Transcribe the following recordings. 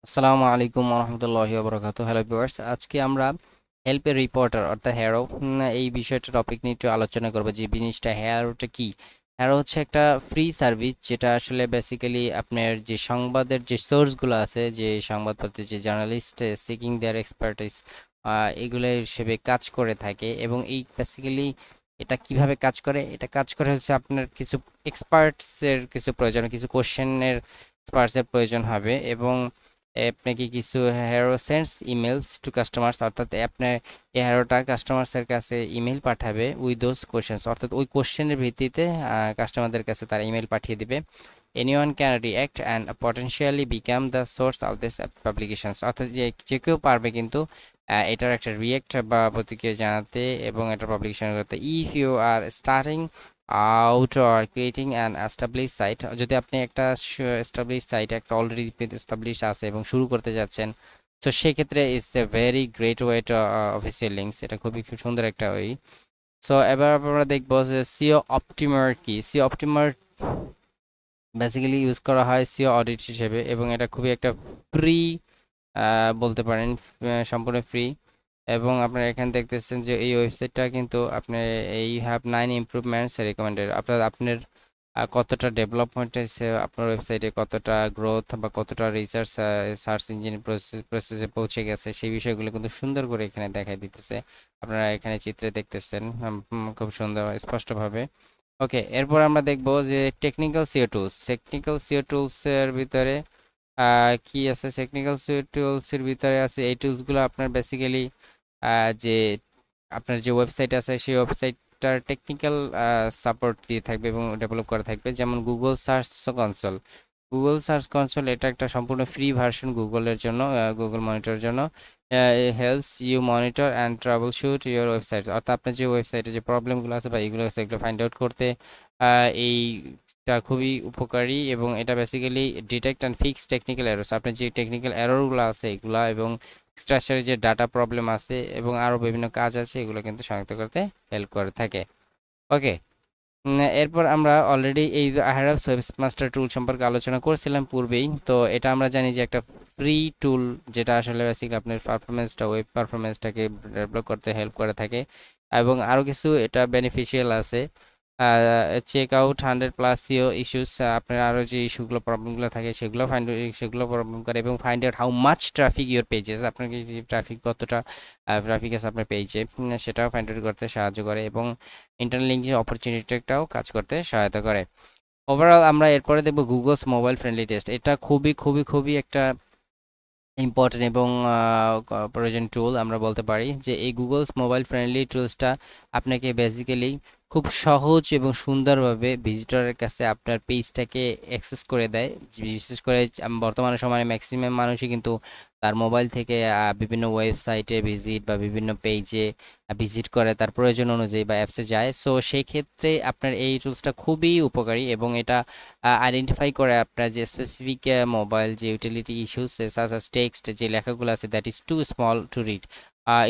আসসালামু আলাইকুম রহমতুল্লাহি ওয়া হ্যালো ভিউয়ার্স, আজকে আমরা হেল্পের রিপোর্টার অর্থাৎ হ্যারো এই বিষয়টা টপিক নিয়ে একটু আলোচনা করবো। যে জিনিসটা হ্যারোটা কি? হ্যারো হচ্ছে একটা ফ্রি সার্ভিস যেটা আসলে বেসিক্যালি আপনার যে সংবাদের যে সোর্সগুলো আছে, যে সংবাদপত্রের যে জার্নালিস্ট সিকিং দেয়ার এক্সপার্টিস, এগুলো হিসেবে কাজ করে থাকে। এবং এই বেসিক্যালি এটা কিভাবে কাজ করে? এটা কাজ করে হচ্ছে আপনার কিছু এক্সপার্টসের কিছু প্রয়োজন, কিছু কোশ্চেনের এক্সপার্টসের প্রয়োজন হবে। এবং আপনাকে কিছু harrow sends emails two customers, অর্থাৎ আপনার এই হ্যারোটা কাস্টমার্সের কাছে ইমেল পাঠাবে উইথ দোজ কোশ্চেন্স, অর্থাৎ ওই কোশ্চেনের ভিত্তিতে কাস্টমারদের কাছে তারা ইমেল পাঠিয়ে দিবে। Anyone can react and potentially become the source of this publications, অর্থাৎ যে যে কেউ পারবে কিন্তু এটার একটা রিঅ্যাক্ট বা প্রতিক্রিয়া জানাতে এবং এটা পাবলিকেশন করতে। If you are starting out or creating an establish site, যদি আপনি একটা এস্টাবলিশ সাইট একটা অলরেডি এস্টাবলিশ আছে এবং শুরু করতে যাচ্ছেন, তো সেক্ষেত্রে it's a very great way to official links, এটা খুবই খুব সুন্দর একটা ওয়ে। সো এবার আমরা দেখবো যে সিও অপটিমার কি। সিও অপটিমার বেসিক্যালি ইউজ করা হয় সিও অডিট হিসেবে, এবং এটা খুবই একটা ফ্রি বলতে পারেন, সম্পূর্ণ ফ্রি। এবং আপনারা এখানে দেখতেছেন যে এই ওয়েবসাইটটা কিন্তু আপনার এই হ্যাভ 9 ইমপ্রুভমেন্টস রেকমেন্ডেড, অর্থাৎ আপনার কতটা ডেভেলপমেন্ট হয়েছে আপনার ওয়েবসাইটে, কতটা গ্রোথ বা কতটা রিসার্চ সার্চ ইঞ্জিন প্রসেসে পৌঁছে গেছে, সেই বিষয়গুলো কিন্তু সুন্দর করে এখানে দেখাই দিতেছে। আপনারা এখানে চিত্রে দেখতেছেন খুব সুন্দর স্পষ্টভাবে। ওকে, এরপর আমরা দেখব যে technical SEO tools. Technical SEO tools এর ভিতরে কি আছে? টেকনিক্যাল সিও টুলস এর ভিতরে আছে এই টুলসগুলো আপনার বেসিক্যালি যে আপনার যে ওয়েবসাইট আছে সেই ওয়েবসাইটটার টেকনিক্যাল সাপোর্ট দিয়ে থাকবে এবং ডেভেলপ করা থাকবে। যেমন Google search console. Google search console এটা একটা সম্পূর্ণ ফ্রি ভার্সন গুগলের জন্য, গুগল মনিটরের জন্য। Helps you monitor and troubleshoot your website, অর্থাৎ আপনার যে ওয়েবসাইটে যে প্রবলেমগুলো আছে বা এগুলো আছে এগুলো ফাইন্ড আউট করতে এইটা খুবই উপকারী। এবং এটা basically detect and fix technical errors, আপনার যে টেকনিক্যাল এররগুলো আছে এগুলা, এবং স্ট্রাকচারে যে ডাটা প্রবলেম আছে এবং আরও বিভিন্ন কাজ আছে এগুলো কিন্তু শনাক্ত করতে হেল্প করে থাকে। ওকে, এরপর আমরা অলরেডি এই আহরাফ সার্ভিস মাস্টার টুল সম্পর্কে আলোচনা করছিলাম পূর্বেই। তো এটা আমরা জানি যে একটা ফ্রি টুল, যেটা আসলে বেসিক্যালি আপনার পারফরমেন্সটা, ওয়েব পারফরমেন্সটাকে ডেভেলপ করতে হেল্প করে থাকে। এবং আরও কিছু এটা বেনিফিশিয়াল আছে। চেক আউট 100+ সিও ইস্যুস, আপনার আরও যে ইস্যুগুলো প্রবলেমগুলো থাকে সেগুলো প্রবলেম করে, এবং find out how much traffic your pages, আপনার যে ট্রাফিক কতটা ট্রাফিক আছে আপনার পেজে, সেটাও ফাইন্ড আউট করতে সাহায্য করে। এবং ইন্টারনেট লিঙ্কিং অপরচুনিটিটাও কাজ করতে সহায়তা করে। ওভারঅল আমরা এরপরে দেখব গুগলস মোবাইল ফ্রেন্ডলি টেস্ট। এটা খুবই খুবই খুবই একটা ইম্পর্টেন্ট এবং প্রয়োজন টুল। আমরা বলতে পারি যে এই গুগলস মোবাইল ফ্রেন্ডলি টুলসটা আপনাকে বেসিক্যালি খুব সহজ এবং সুন্দরভাবে ভিজিটরের কাছে আপনার পেজটাকে অ্যাক্সেস করে দেয়। বিশেষ করে বর্তমানে সময়ে ম্যাক্সিমাম মানুষই কিন্তু তার মোবাইল থেকে বিভিন্ন ওয়েবসাইটে ভিজিট বা বিভিন্ন পেজে ভিজিট করে তার প্রয়োজন অনুযায়ী বা অ্যাপসে যায়। সো সেই ক্ষেত্রে আপনার এই টুলসটা খুবই উপকারী, এবং এটা আইডেন্টিফাই করে আপনার যে স্পেসিফিক মোবাইল যে utility issues such as text, যে লেখাগুলো আছে that is too small to read,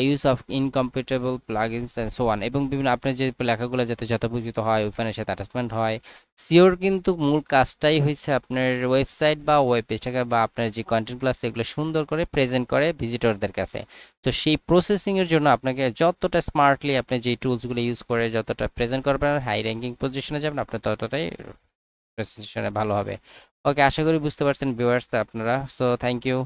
use of incompatible plugins and so on, এবং বিভিন্ন আপনার যে লেখাগুলো যাতে যথোপযুক্ত হয়, ওখানে সাথে অ্যাটাচমেন্ট হয়। সিওর কিন্তু মূল কাজটাই হয়েছে আপনার ওয়েবসাইট বা ওয়েব পেজটাকে বা আপনার যে কন্টেন্টগুলো আছে এগুলো সুন্দর করে প্রেজেন্ট করে ভিজিটরদের কাছে। তো সেই প্রসেসিংয়ের জন্য আপনাকে যতটা স্মার্টলি আপনি যে টুলসগুলো ইউজ করে যতটা প্রেজেন্ট করবেন, হাই র্যাঙ্কিং পজিশনে যাবেন, আপনার ততটাই প্রেজেন্টেশনে ভালো হবে। ওকে, আশা করি বুঝতে পারছেন ভিউয়ার্স আপনারা। So thank you.